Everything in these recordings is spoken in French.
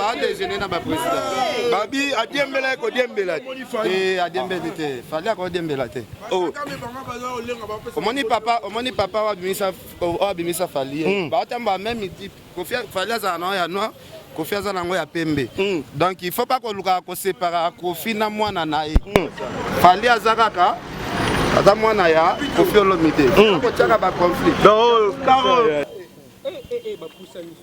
va déjeuner dans ma président. Babi, à Diembela, à Diembela. Et à Diembela, fallait à Diembela. Oh. Omoni papa wa bimisa fallait. Ba tamba même type. Fallait ça non ya noir. Kofi aza nango ya pembe. Donc il faut pas qu'on luka ko séparer Kofi na mwana na ye. Fallait azakaka. Ata mwana ya Kofi Olomide. Ko tshaka ba conflit. Non, caro. Ba poussa ni.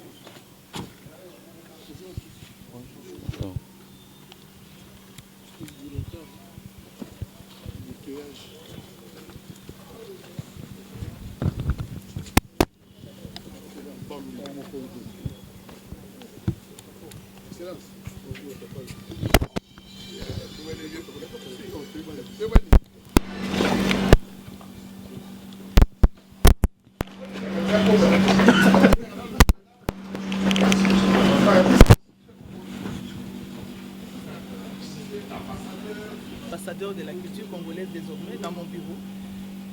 Ambassadeur de la culture congolaise désormais dans mon bureau.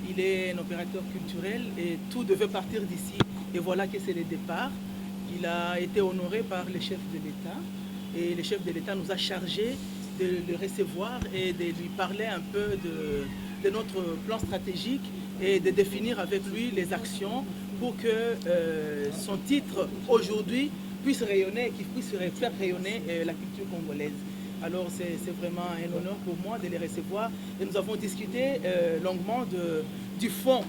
Il est un opérateur culturel et tout devait partir d'ici. Et voilà que c'est le départ. Il a été honoré par le chef de l'État et le chef de l'État nous a chargé de le recevoir et de lui parler un peu de notre plan stratégique et de définir avec lui les actions pour que son titre aujourd'hui puisse rayonner, qu'il puisse faire rayonner la culture congolaise. Alors c'est vraiment un honneur pour moi de les recevoir et nous avons discuté longuement du fond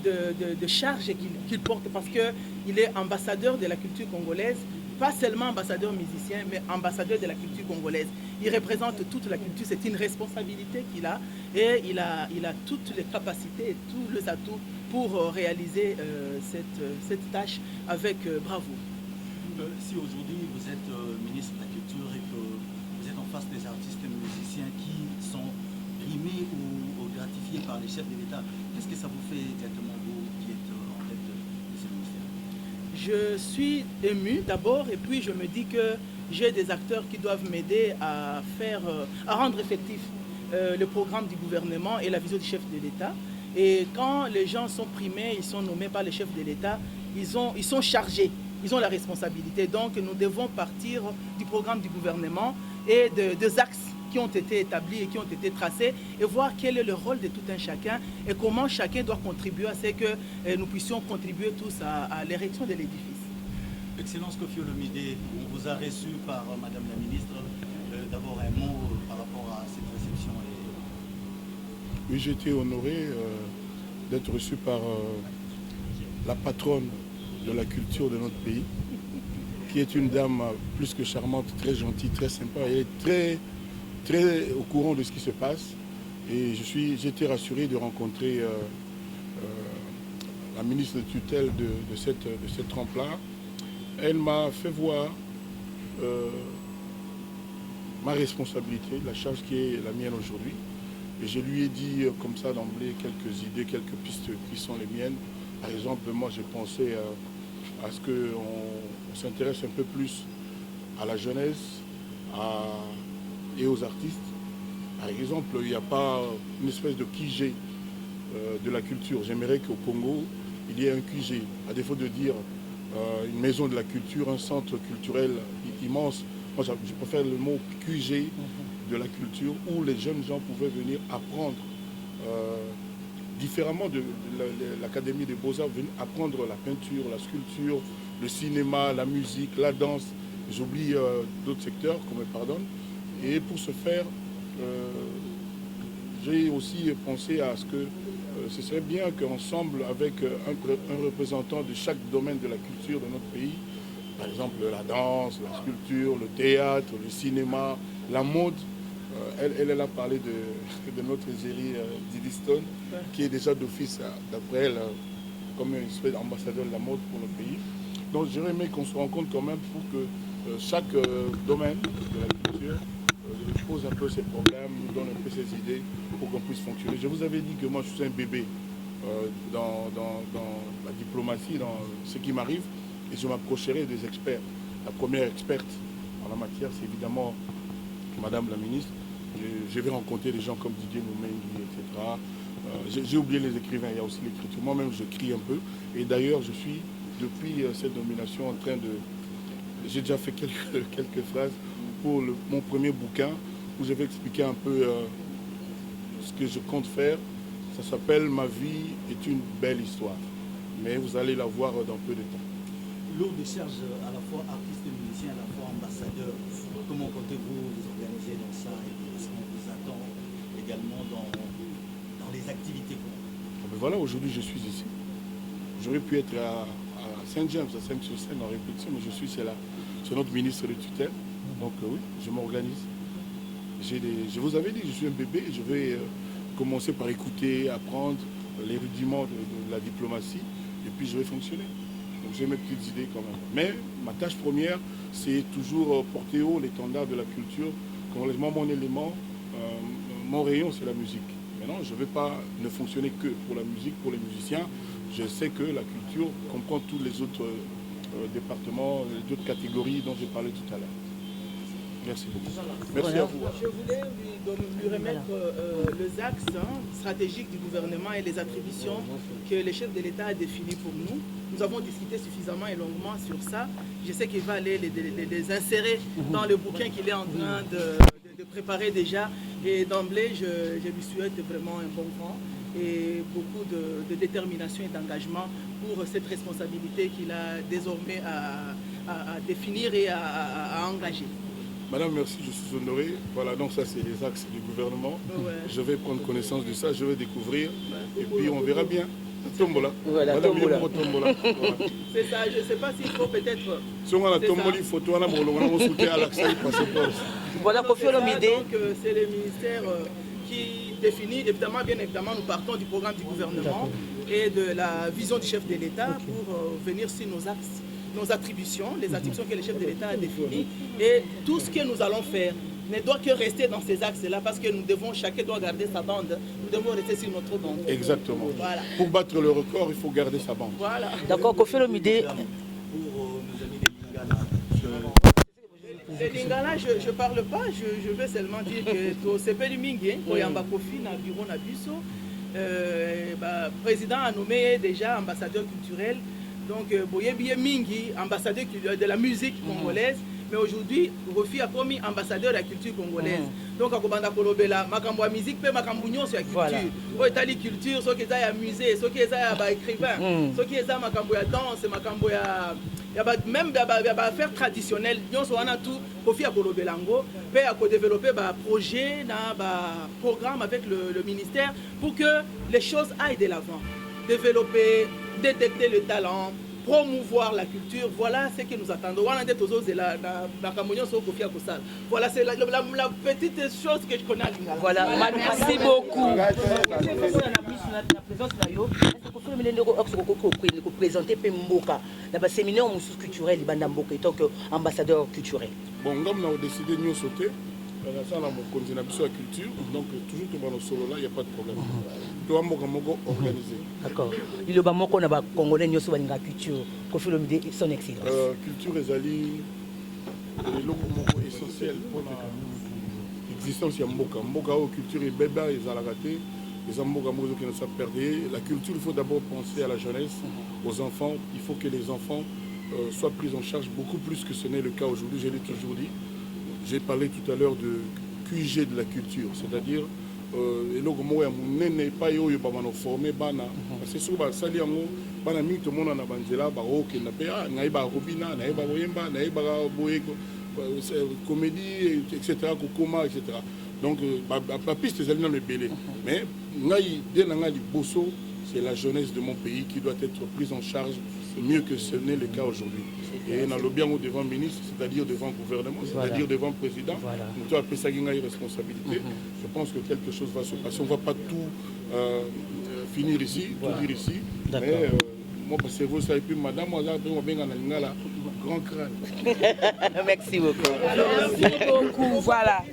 de charge qu'il porte parce qu'il est ambassadeur de la culture congolaise, pas seulement ambassadeur musicien, mais ambassadeur de la culture congolaise. Il représente toute la culture, c'est une responsabilité qu'il a et il a toutes les capacités et tous les atouts pour réaliser cette tâche avec bravoure. Si aujourd'hui vous êtes ministre de la Culture et que vous êtes en face des artistes et musiciens qui sont primés ou gratifiés par les chefs de l'État, qu'est-ce que ça vous fait exactement, vous qui êtes en tête de ce ministère? Je suis ému d'abord et puis je me dis que j'ai des acteurs qui doivent m'aider à rendre effectif le programme du gouvernement et la vision du chef de l'État. Et quand les gens sont primés, ils sont nommés par les chefs de l'État, ils sont chargés. Ils ont la responsabilité, donc nous devons partir du programme du gouvernement et des axes qui ont été établis et qui ont été tracés et voir quel est le rôle de tout un chacun et comment chacun doit contribuer à ce que nous puissions contribuer tous à l'érection de l'édifice. Excellence Kofi Olomide, on vous a reçu par Madame la Ministre. D'abord un mot par rapport à cette réception. Oui, j'ai été honoré d'être reçu par la patronne de la culture de notre pays, qui est une dame plus que charmante, très gentille, très sympa. Elle est très au courant de ce qui se passe. Et j'ai été rassuré de rencontrer la ministre de tutelle de cette trempe-là. Elle m'a fait voir ma responsabilité, la charge qui est la mienne aujourd'hui. Et je lui ai dit comme ça d'emblée quelques idées, quelques pistes qui sont les miennes. Par exemple, moi j'ai pensé à ce qu'on s'intéresse un peu plus à la jeunesse et aux artistes. Par exemple, il n'y a pas une espèce de QG de la culture. J'aimerais qu'au Congo, il y ait un QG, à défaut de dire une maison de la culture, un centre culturel immense. Moi, je préfère le mot QG de la culture, où les jeunes gens pouvaient venir apprendre différemment de l'Académie des Beaux-Arts, venir apprendre la peinture, la sculpture, le cinéma, la musique, la danse. J'oublie d'autres secteurs, qu'on me pardonne. Et pour ce faire, j'ai aussi pensé à ce que ce serait bien qu'ensemble, avec un représentant de chaque domaine de la culture de notre pays, par exemple la danse, la sculpture, le théâtre, le cinéma, la mode, elle a parlé de notre égérie Didi Stone, qui est déjà d'office, d'après elle, comme une espèce d'ambassadeur de la mode pour le pays. Donc j'aurais aimé qu'on se rencontre quand même pour que chaque domaine de la culture pose un peu ses problèmes, nous donne un peu ses idées pour qu'on puisse fonctionner. Je vous avais dit que moi je suis un bébé dans la diplomatie, dans ce qui m'arrive, et je m'approcherai des experts. La première experte en la matière, c'est évidemment Madame la Ministre. Je vais rencontrer des gens comme Didier Noumengi, etc. J'ai oublié les écrivains, il y a aussi l'écriture. Moi-même, je crie un peu. Et d'ailleurs, je suis, depuis cette nomination, en train j'ai déjà fait quelques phrases pour mon premier bouquin où je vais expliquer un peu ce que je compte faire. Ça s'appelle « Ma vie est une belle histoire ». Mais vous allez la voir dans peu de temps. Lourd de charge à la fois artiste et musicien, à la fois ambassadeur. Comment comptez-vous vous organiser dans ça et est-ce qu'on vous attend également dans les activités? Mais voilà, aujourd'hui je suis ici. J'aurais pu être à Saint-James, à 5-sur-Seine en répétition, mais je suis là. C'est notre ministre de tutelle. Donc oui, je m'organise. Je vous avais dit, je suis un bébé, je vais commencer par écouter, apprendre les rudiments de la diplomatie, et puis je vais fonctionner. Donc j'ai mes petites idées quand même. Mais ma tâche première, c'est toujours porter haut l'étendard de la culture. Complètement mon élément, mon rayon, c'est la musique. Maintenant, je ne vais pas ne fonctionner que pour la musique, pour les musiciens. Je sais que la culture comprend tous les autres départements, les autres catégories dont j'ai parlé tout à l'heure. Merci beaucoup. Merci à vous. Je voulais lui remettre les axes stratégiques du gouvernement et les attributions que le chef de l'État a définies pour nous. Nous avons discuté suffisamment et longuement sur ça. Je sais qu'il va aller les insérer dans le bouquin qu'il est en train de préparer déjà. Et d'emblée, je lui souhaite vraiment un bon vent et beaucoup de détermination et d'engagement pour cette responsabilité qu'il a désormais à définir et à engager. Madame, merci, je suis honoré. Voilà, donc ça c'est les axes du gouvernement. Ouais. Je vais prendre connaissance de ça, je vais découvrir et puis on verra bien. Tombola. Voilà, Madame, tombola. Voilà. C'est ça, je ne sais pas s'il faut peut-être... Si on a tomboli photo, on a soutenu à l'accès. Voilà, donc c'est le ministère qui définit, évidemment, bien évidemment, nous partons du programme du gouvernement et de la vision du chef de l'État pour venir sur nos axes, nos attributions, les attributions que le chef de l'État a définies et tout ce que nous allons faire ne doit que rester dans ces axes-là parce que nous devons, chacun doit garder sa bande, nous devons rester sur notre bande. Exactement. Voilà. Pour battre le record, il faut garder sa bande. Voilà. D'accord, Kofi Olomide. Pour nos amis des Lingala. Les Lingala, je ne parle pas, je veux seulement dire que c'est pas du Mingi, Koyamba Kofi, na bureau na biso. Le président a nommé déjà ambassadeur culturel. Donc, Boyebiye Mingi, ambassadeur de la musique congolaise, mais aujourd'hui, Kofi a promis ambassadeur de la culture congolaise. Donc, à Kobanda Kolobela, makambo ya musique, pe makambo nyonso ya culture. O etali culture, so keza ya musée, so keza ya ba écrivain, so keza makambo ya danse, makambo ya même ba faire traditionnel, nyonso wana tout Kofi a Kolobelango, pe a développer ba projet na ba programme avec le ministère pour que les choses aillent de l'avant. Développer, détecter le talent, promouvoir la culture, voilà ce que nous attendons. Voilà, c'est la petite chose que je connais à Lingala. Voilà, merci beaucoup. Présenter Pemboka, le séminaire culturel, tant qu'ambassadeur culturel. Bon, nous avons décidé de nous sauter. Ça, la culture, donc toujours tout le solo là, il n'y a pas de problème. Tout le monde organisé. D'accord. Il y a beaucoup de Congolais qui ont la culture. Kofi Olomide, son excellence. Culture est essentiel pour l'existence de Mboka. Mboka, culture est bébé, ils ont la raté. Les Mboka qui ne savent perdre. La culture, il faut d'abord penser à la jeunesse, aux enfants. Il faut que les enfants soient pris en charge beaucoup plus que ce n'est le cas aujourd'hui. Je l'ai toujours dit. J'ai parlé tout à l'heure de QG de la culture, c'est-à-dire c'est sûr que ça comédie, etc. Donc, la piste est allée belé. Mais c'est la jeunesse de mon pays qui doit être prise en charge mieux que ce n'est le cas aujourd'hui. Et dans le bien devant le ministre, c'est-à-dire devant le gouvernement, c'est-à-dire devant le président, nous devons appeler ça une responsabilité. Je pense que quelque chose va se passer. On ne va pas tout finir ici, tout dire ici. Mais moi, parce que vous savez, puis madame, moi, j'ai un grand crâne. Merci beaucoup. Merci beaucoup. Voilà.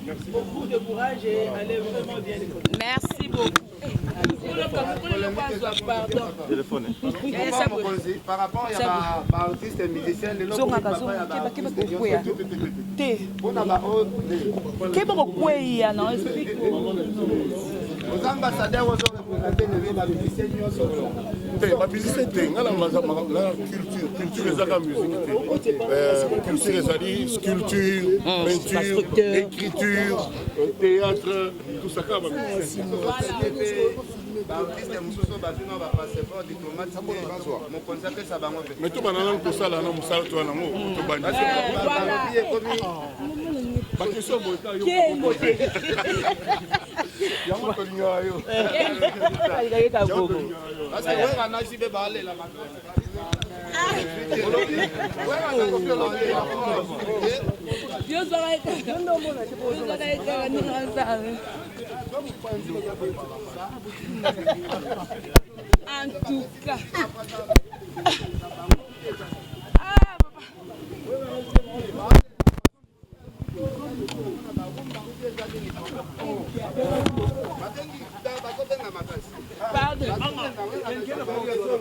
Merci beaucoup de courage et allez vraiment bien les côtés. Merci beaucoup. Par rapport à l'artiste et musicien, les gens aux ambassadeurs, aux musiciens, culture ezaka musique culture ezali sculpture, peinture, écriture, théâtre, tout ça kaka baartiste mosusu bazwi na bapasseport diplomate mokonzi apesa bango mpe mais to banana kosala na mosala to yango tobandibalobi ekomi bakestion boyeka yango tolingaka yo parce que wera nasi mpe baalela en tout cas.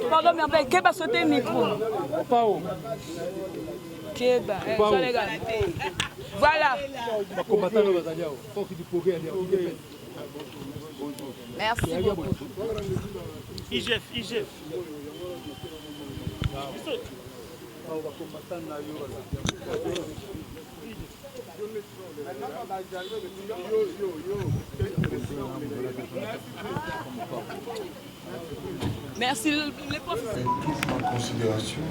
Pardon, mais Keba sauter le micro. Keba, voilà. Merci beaucoup. IGF. Merci les professeurs. En considération,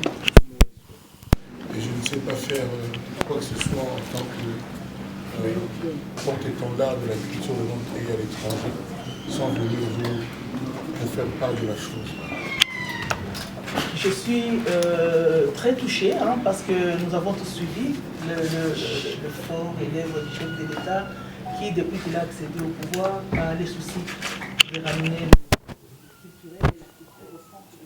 et je ne sais pas faire quoi que ce soit en tant que porte-étendard de la culture de notre pays à l'étranger, sans venir vous pour faire part de la chose. Je suis très touché parce que nous avons tous suivi le fort et l'œuvre du chef de l'État qui, depuis qu'il a accédé au pouvoir, a les soucis de ramener le culturel et la culture au centre.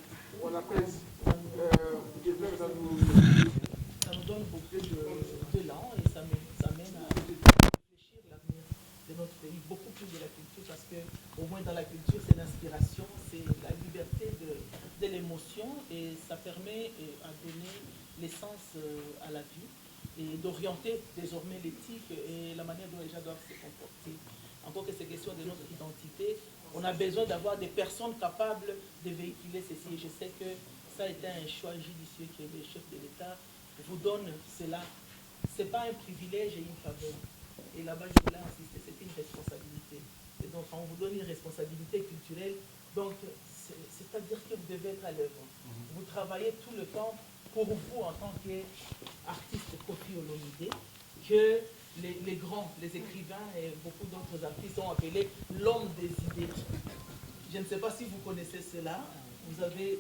Ça nous donne beaucoup d'élan et ça mène à réfléchir l'avenir de notre pays, beaucoup plus de la culture, parce que au moins dans la culture, c'est l'inspiration, c'est la liberté de l'émotion et ça permet à donner l'essence à la vie et d'orienter désormais l'éthique et la manière dont les gens doivent se comporter. Encore que c'est question de notre identité, on a besoin d'avoir des personnes capables de véhiculer ceci. Et je sais que ça a été un choix judicieux que le chef de l'État vous donne cela. Ce n'est pas un privilège et une faveur. Et là-bas, je voulais insister, c'est une responsabilité. Et donc, on vous donne une responsabilité culturelle. Donc, c'est-à-dire que vous devez être à l'œuvre. Vous travaillez tout le temps pour vous en tant qu'artiste Koffi Olomide, que les grands, les écrivains et beaucoup d'autres artistes ont appelé l'homme des idées. Je ne sais pas si vous connaissez cela. Vous avez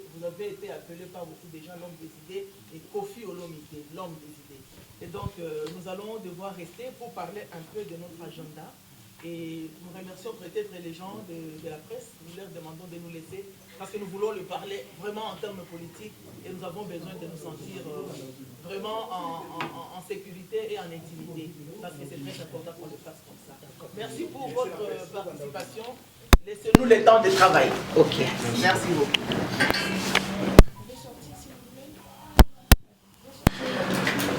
été appelé par beaucoup de gens l'homme des idées et Koffi Olomide, l'homme des idées. Et donc, nous allons devoir rester pour parler un peu de notre agenda. Et nous remercions peut-être les gens de la presse. Nous leur demandons de nous laisser parce que nous voulons le parler vraiment en termes politiques et nous avons besoin de nous sentir vraiment en sécurité et en intimité parce que c'est très important qu'on le fasse comme ça. Merci pour votre participation. Laissez-nous le temps de travail. Ok. Merci beaucoup.